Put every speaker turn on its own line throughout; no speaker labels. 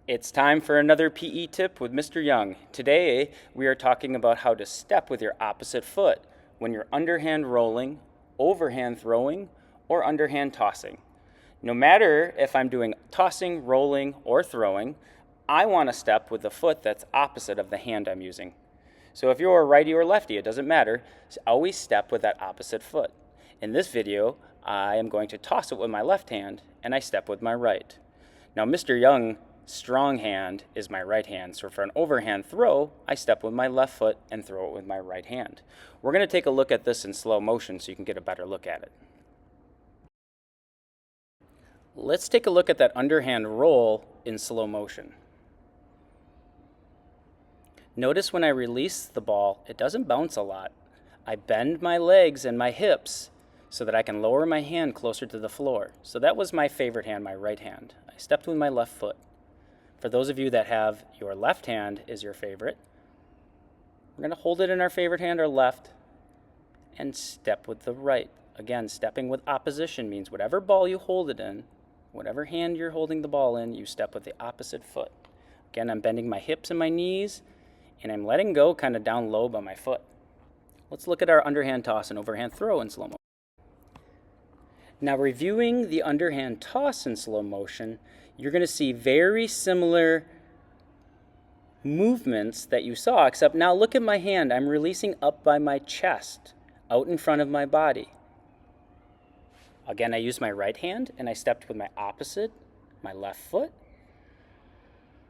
It's time for another PE tip with Mr. Young. Today, we are talking about how to step with your opposite foot when you're underhand rolling, overhand throwing, or underhand tossing. No matter if I'm doing tossing, rolling, or throwing, I want to step with the foot that's opposite of the hand I'm using. So if you're a righty or lefty, it doesn't matter. Always step with that opposite foot. In this video, I am going to toss it with my left hand, and I step with my right. Now, Mr. Young strong hand is my right hand, so for an overhand throw, I step with my left foot and throw it with my right hand. We're going to take a look at this in slow motion so you can get a better look at it. Let's take a look at that underhand roll in slow motion. Notice when I release the ball, it doesn't bounce a lot. I bend my legs and my hips so that I can lower my hand closer to the floor. So that was my favorite hand, my right hand. I stepped with my left foot. For those of you that have your left hand is your favorite, we're going to hold it in our favorite hand, our left, and step with the right. Again, stepping with opposition means whatever ball you hold it in, whatever hand you're holding the ball in, you step with the opposite foot. Again, I'm bending my hips and my knees, and I'm letting go kind of down low by my foot. Let's look at our underhand toss and overhand throw in slow motion. Now, reviewing the underhand toss in slow motion, you're going to see very similar movements that you saw, except now look at my hand. I'm releasing up by my chest, out in front of my body. Again, I used my right hand, and I stepped with my opposite, my left foot.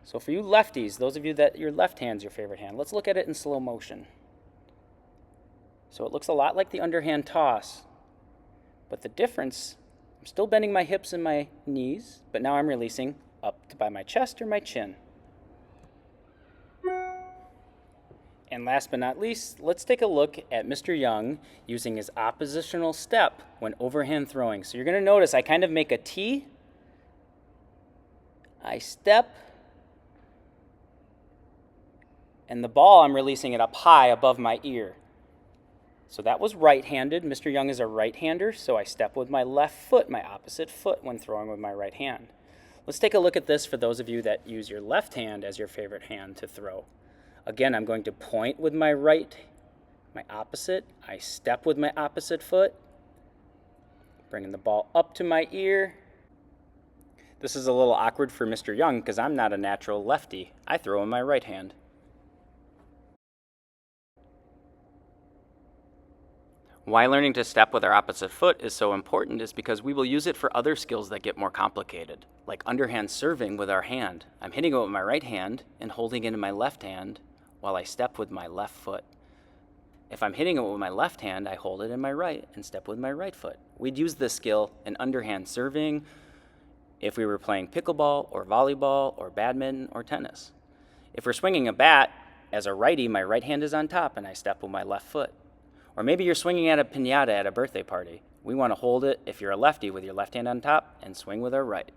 So for you lefties, those of you that your left hand's your favorite hand, let's look at it in slow motion. So it looks a lot like the underhand toss, but the difference, I'm still bending my hips and my knees, but now I'm releasing up to by my chest or my chin. And last but not least, let's take a look at Mr. Young using his oppositional step when overhand throwing. So you're going to notice I kind of make a T, I step, and the ball I'm releasing it up high above my ear. So that was right-handed. Mr. Young is a right-hander, so I step with my left foot, my opposite foot, when throwing with my right hand. Let's take a look at this for those of you that use your left hand as your favorite hand to throw. Again, I'm going to point with my right, my opposite. I step with my opposite foot, bringing the ball up to my ear. This is a little awkward for Mr. Young because I'm not a natural lefty. I throw in my right hand. Why learning to step with our opposite foot is so important is because we will use it for other skills that get more complicated, like underhand serving with our hand. I'm hitting it with my right hand and holding it in my left hand while I step with my left foot. If I'm hitting it with my left hand, I hold it in my right and step with my right foot. We'd use this skill in underhand serving if we were playing pickleball or volleyball or badminton or tennis. If we're swinging a bat, as a righty, my right hand is on top and I step with my left foot. Or maybe you're swinging at a piñata at a birthday party. We want to hold it, if you're a lefty, with your left hand on top and swing with our right.